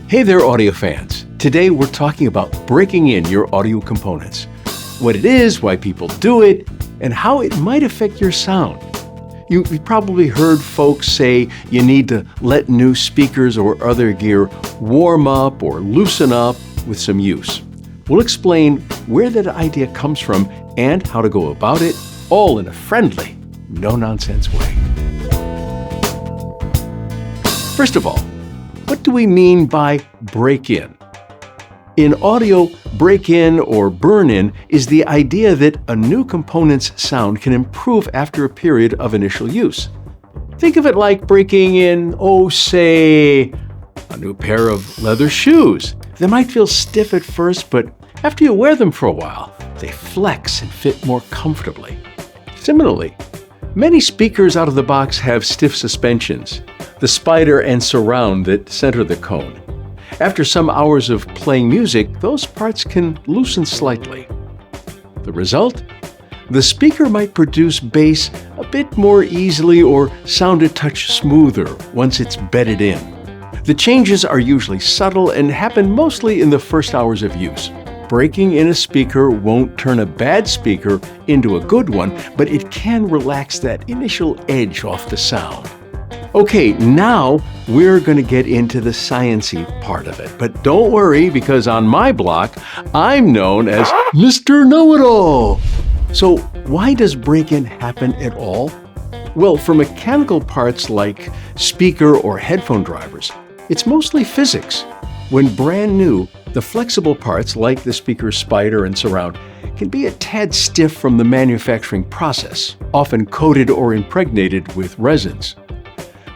Hey there, audio fans. Today we're talking about breaking in your audio components. What it is, why people do it, and how it might affect your sound. You've probably heard folks say you need to let new speakers or other gear warm up or loosen up with some use. We'll explain where that idea comes from and how to go about it, all in a friendly, no-nonsense way. First of all, what do we mean by break-in? In audio, break-in or burn-in is the idea that a new component's sound can improve after a period of initial use. Think of it like breaking in, say, a new pair of leather shoes. They might feel stiff at first, but after you wear them for a while, they flex and fit more comfortably. Similarly, many speakers out of the box have stiff suspensions, the spider and surround that center the cone. After some hours of playing music, those parts can loosen slightly. The result? The speaker might produce bass a bit more easily or sound a touch smoother once it's bedded in. The changes are usually subtle and happen mostly in the first hours of use. Breaking in a speaker won't turn a bad speaker into a good one, but it can relax that initial edge off the sound. Okay, now we're going to get into the sciencey part of it. But don't worry, because on my block, I'm known as Mr. Know-It-All. So why does break-in happen at all? Well, for mechanical parts like speaker or headphone drivers, it's mostly physics. When brand new, the flexible parts like the speaker's spider and surround can be a tad stiff from the manufacturing process, often coated or impregnated with resins.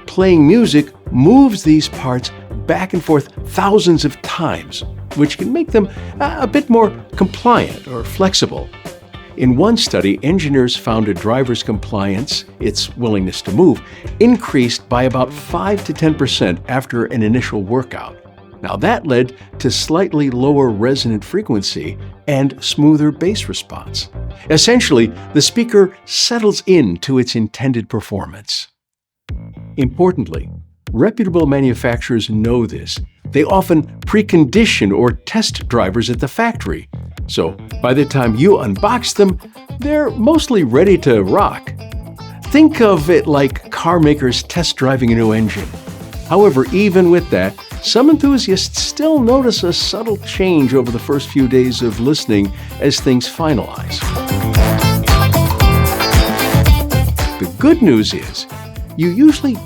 Playing music moves these parts back and forth thousands of times, which can make them a bit more compliant or flexible. In one study, engineers found a driver's compliance, its willingness to move, increased by about 5 to 10% after an initial workout. Now that led to slightly lower resonant frequency and smoother bass response. Essentially, the speaker settles into its intended performance. Importantly, reputable manufacturers know this. They often precondition or test drivers at the factory. So by the time you unbox them, they're mostly ready to rock. Think of it like car makers test driving a new engine. However, even with that, some enthusiasts still notice a subtle change over the first few days of listening as things finalize. The good news is, you usually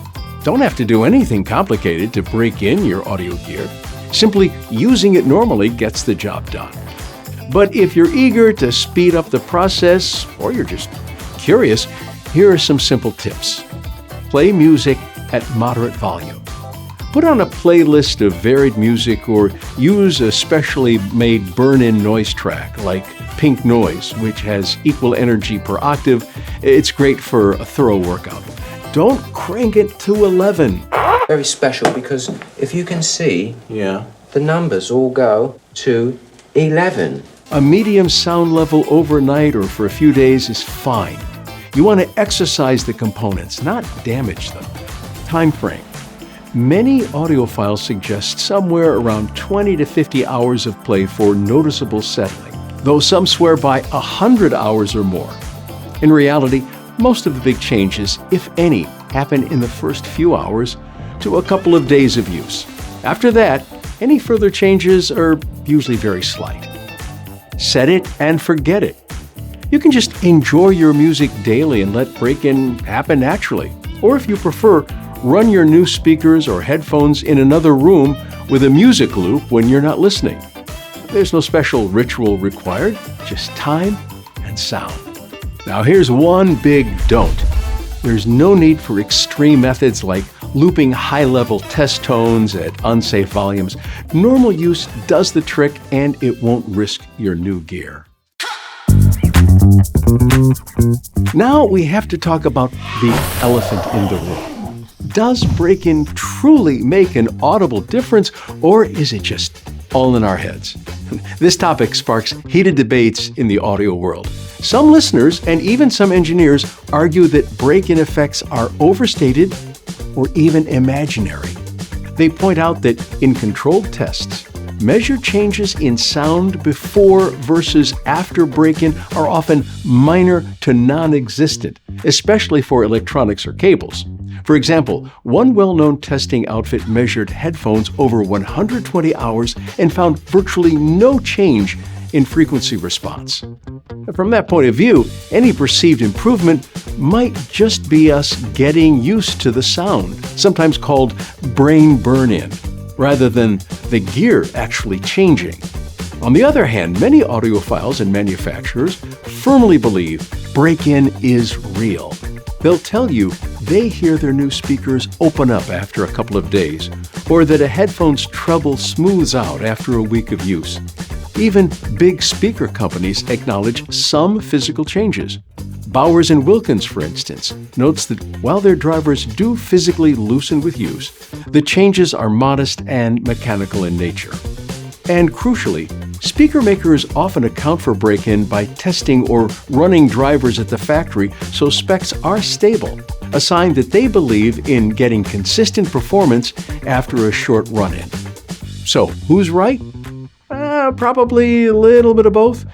don't have to do anything complicated to break in your audio gear. Simply using it normally gets the job done. But if you're eager to speed up the process, or you're just curious, here are some simple tips. Play music at moderate volume. Put on a playlist of varied music or use a specially made burn-in noise track like Pink Noise, which has equal energy per octave. It's great for a thorough workout. Don't crank it to 11. Very special because if you can see, Yeah. the numbers all go to 11. A medium sound level overnight or for a few days is fine. You want to exercise the components, not damage them. Time frame. Many audiophiles suggest somewhere around 20 to 50 hours of play for noticeable settling, though some swear by 100 hours or more. In reality, most of the big changes, if any, happen in the first few hours to a couple of days of use. After that, any further changes are usually very slight. Set it and forget it. You can just enjoy your music daily and let break-in happen naturally. Or if you prefer, run your new speakers or headphones in another room with a music loop when you're not listening. There's no special ritual required, just time and sound. Now here's one big don't. There's no need for extreme methods like looping high-level test tones at unsafe volumes. Normal use does the trick and it won't risk your new gear. Now we have to talk about the elephant in the room. Does break-in truly make an audible difference, or is it just all in our heads? This topic sparks heated debates in the audio world. Some listeners and even some engineers argue that break-in effects are overstated or even imaginary. They point out that in controlled tests, measured changes in sound before versus after break-in are often minor to non-existent, especially for electronics or cables. For example, one well-known testing outfit measured headphones over 120 hours and found virtually no change in frequency response. From that point of view, any perceived improvement might just be us getting used to the sound, sometimes called brain burn-in, rather than the gear actually changing. On the other hand, many audiophiles and manufacturers firmly believe break-in is real. They'll tell you they hear their new speakers open up after a couple of days, or that a headphone's treble smooths out after a week of use. Even big speaker companies acknowledge some physical changes. Bowers & Wilkins, for instance, notes that while their drivers do physically loosen with use, the changes are modest and mechanical in nature. And crucially, speaker makers often account for break-in by testing or running drivers at the factory so specs are stable, a sign that they believe in getting consistent performance after a short run-in. So, who's right? Probably a little bit of both.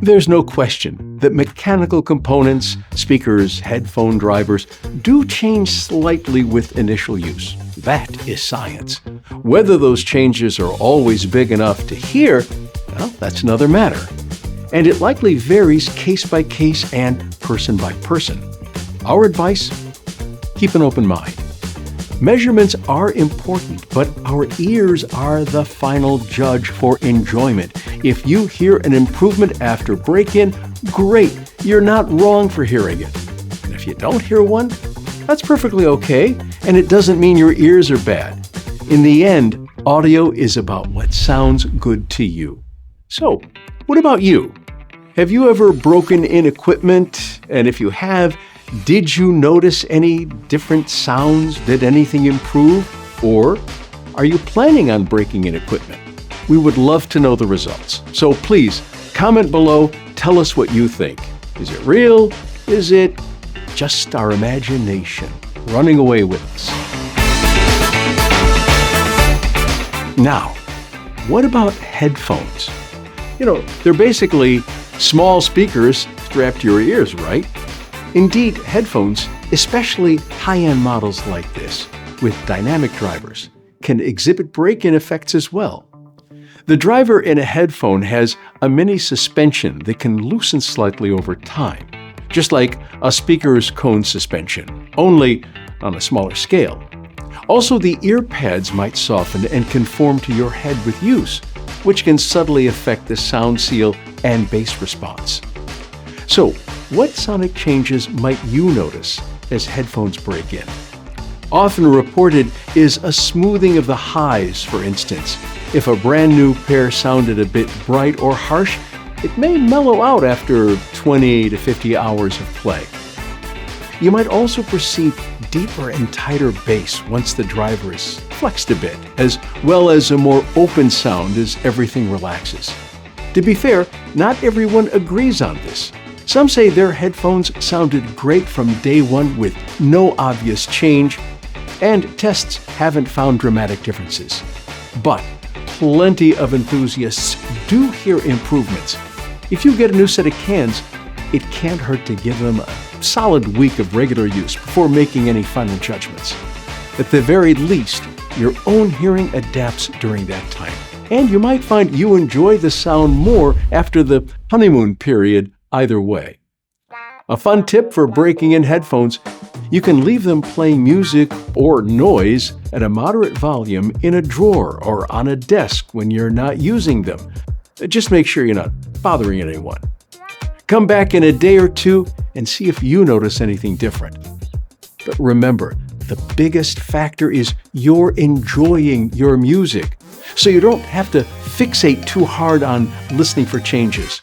There's no question that mechanical components, speakers, headphone drivers, do change slightly with initial use. That is science. Whether those changes are always big enough to hear, well, that's another matter. And it likely varies case by case and person by person. Our advice? Keep an open mind. Measurements are important, but our ears are the final judge for enjoyment. If you hear an improvement after break-in, great, you're not wrong for hearing it. And if you don't hear one, that's perfectly okay, and it doesn't mean your ears are bad. In the end, audio is about what sounds good to you. So, what about you? Have you ever broken in equipment? And if you have, did you notice any different sounds? Did anything improve? Or are you planning on breaking in equipment? We would love to know the results. So please, comment below, tell us what you think. Is it real? Is it just our imagination running away with us? Now, what about headphones? They're basically small speakers strapped to your ears, right? Indeed, headphones, especially high-end models like this, with dynamic drivers, can exhibit break-in effects as well. The driver in a headphone has a mini suspension that can loosen slightly over time, just like a speaker's cone suspension, only on a smaller scale. Also, the ear pads might soften and conform to your head with use, which can subtly affect the sound seal and bass response. So, what sonic changes might you notice as headphones break in? Often reported is a smoothing of the highs, for instance. If a brand new pair sounded a bit bright or harsh, it may mellow out after 20 to 50 hours of play. You might also perceive deeper and tighter bass once the driver is flexed a bit, as well as a more open sound as everything relaxes. To be fair, not everyone agrees on this. Some say their headphones sounded great from day one with no obvious change, and tests haven't found dramatic differences. But plenty of enthusiasts do hear improvements. If you get a new set of cans, it can't hurt to give them a solid week of regular use before making any final judgments. At the very least, your own hearing adapts during that time, and you might find you enjoy the sound more after the honeymoon period either way. A fun tip for breaking in headphones: you can leave them playing music or noise at a moderate volume in a drawer or on a desk when you're not using them. Just make sure you're not bothering anyone. Come back in a day or two and see if you notice anything different. But remember, the biggest factor is you're enjoying your music, so you don't have to fixate too hard on listening for changes.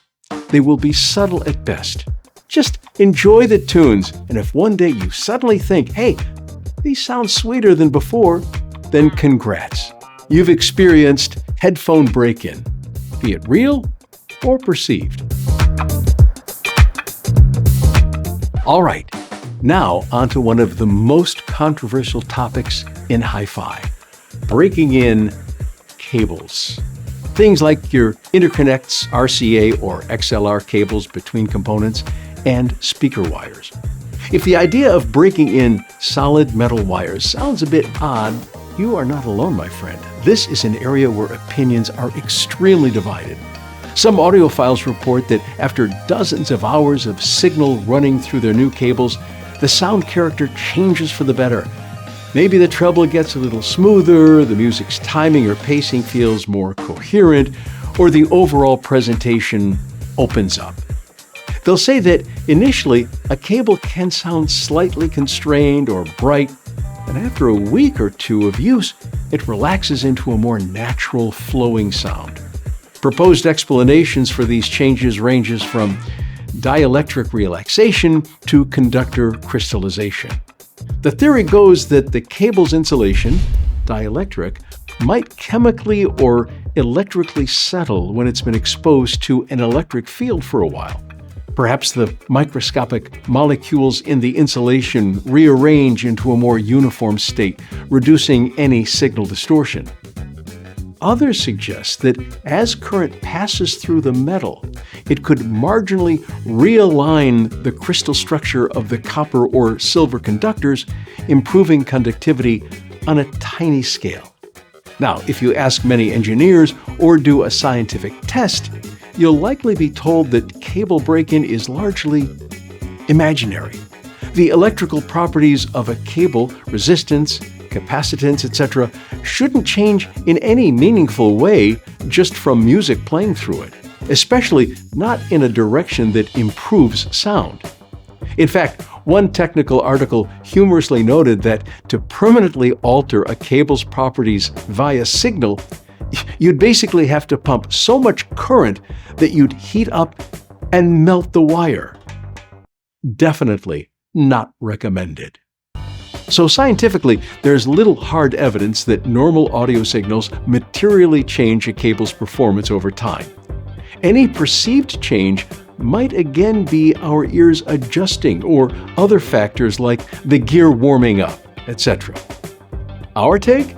They will be subtle at best. Just enjoy the tunes, and if one day you suddenly think, hey, these sound sweeter than before, then congrats. You've experienced headphone break-in, be it real or perceived. All right, now onto one of the most controversial topics in hi-fi: breaking in cables. Things like your interconnects, RCA or XLR cables between components, and speaker wires. If the idea of breaking in solid metal wires sounds a bit odd, you are not alone, my friend. This is an area where opinions are extremely divided. Some audiophiles report that after dozens of hours of signal running through their new cables, the sound character changes for the better. Maybe the treble gets a little smoother, the music's timing or pacing feels more coherent, or the overall presentation opens up. They'll say that initially, a cable can sound slightly constrained or bright, and after a week or two of use, it relaxes into a more natural, flowing sound. Proposed explanations for these changes ranges from dielectric relaxation to conductor crystallization. The theory goes that the cable's insulation, dielectric, might chemically or electrically settle when it's been exposed to an electric field for a while. Perhaps the microscopic molecules in the insulation rearrange into a more uniform state, reducing any signal distortion. Others suggest that as current passes through the metal, it could marginally realign the crystal structure of the copper or silver conductors, improving conductivity on a tiny scale. Now, if you ask many engineers or do a scientific test, you'll likely be told that cable break-in is largely imaginary. The electrical properties of a cable, resistance, capacitance, etc., shouldn't change in any meaningful way just from music playing through it, especially not in a direction that improves sound. In fact, one technical article humorously noted that to permanently alter a cable's properties via signal, you'd basically have to pump so much current that you'd heat up and melt the wire. Definitely not recommended. So scientifically, there's little hard evidence that normal audio signals materially change a cable's performance over time. Any perceived change might again be our ears adjusting or other factors like the gear warming up, etc. Our take?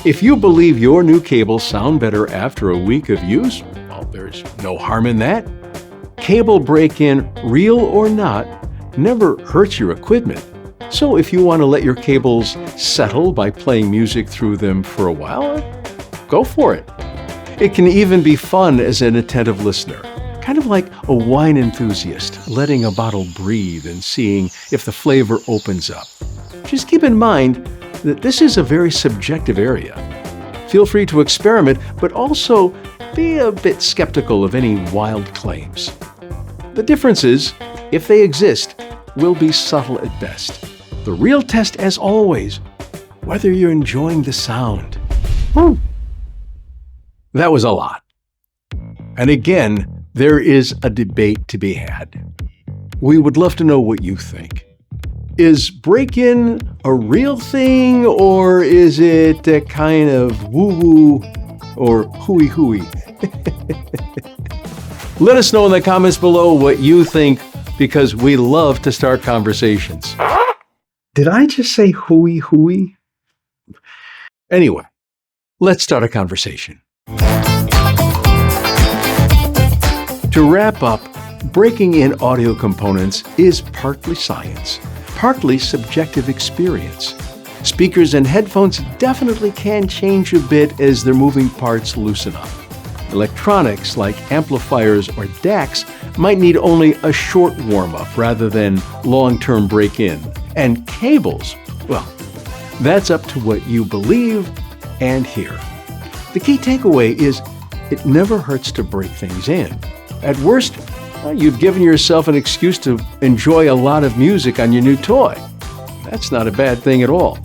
If you believe your new cables sound better after a week of use, well, there's no harm in that. Cable break-in, real or not, never hurts your equipment. So if you want to let your cables settle by playing music through them for a while, go for it. It can even be fun as an attentive listener, kind of like a wine enthusiast letting a bottle breathe and seeing if the flavor opens up. Just keep in mind that this is a very subjective area. Feel free to experiment, but also be a bit skeptical of any wild claims. The differences, if they exist, will be subtle at best. The real test, as always, whether you're enjoying the sound. Woo! That was a lot. And again, there is a debate to be had. We would love to know what you think. Is break-in a real thing, or is it a kind of woo-woo or hooey-hooey? Let us know in the comments below what you think, because we love to start conversations. Did I just say hooey-hooey? Anyway, let's start a conversation. To wrap up, breaking in audio components is partly science, partly subjective experience. Speakers and headphones definitely can change a bit as their moving parts loosen up. Electronics like amplifiers or DACs might need only a short warm-up rather than long-term break-in. And cables, well, that's up to what you believe and hear. The key takeaway is it never hurts to break things in. At worst, you've given yourself an excuse to enjoy a lot of music on your new toy. That's not a bad thing at all.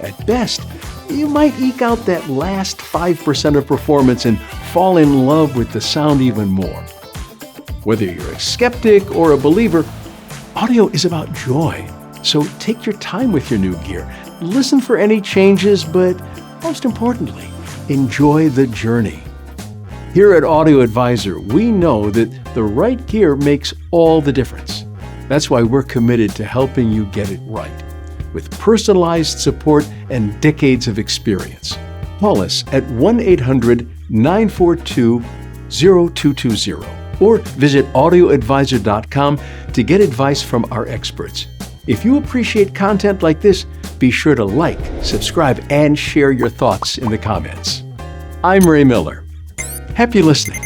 At best, you might eke out that last 5% of performance and fall in love with the sound even more. Whether you're a skeptic or a believer, audio is about joy. So take your time with your new gear. Listen for any changes, but most importantly, enjoy the journey. Here at Audio Advisor, we know that the right gear makes all the difference. That's why we're committed to helping you get it right. with personalized support and decades of experience. Call us at 1-800-942-0220 or visit audioadvisor.com to get advice from our experts. If you appreciate content like this, be sure to like, subscribe, and share your thoughts in the comments. I'm Ray Miller. Happy listening.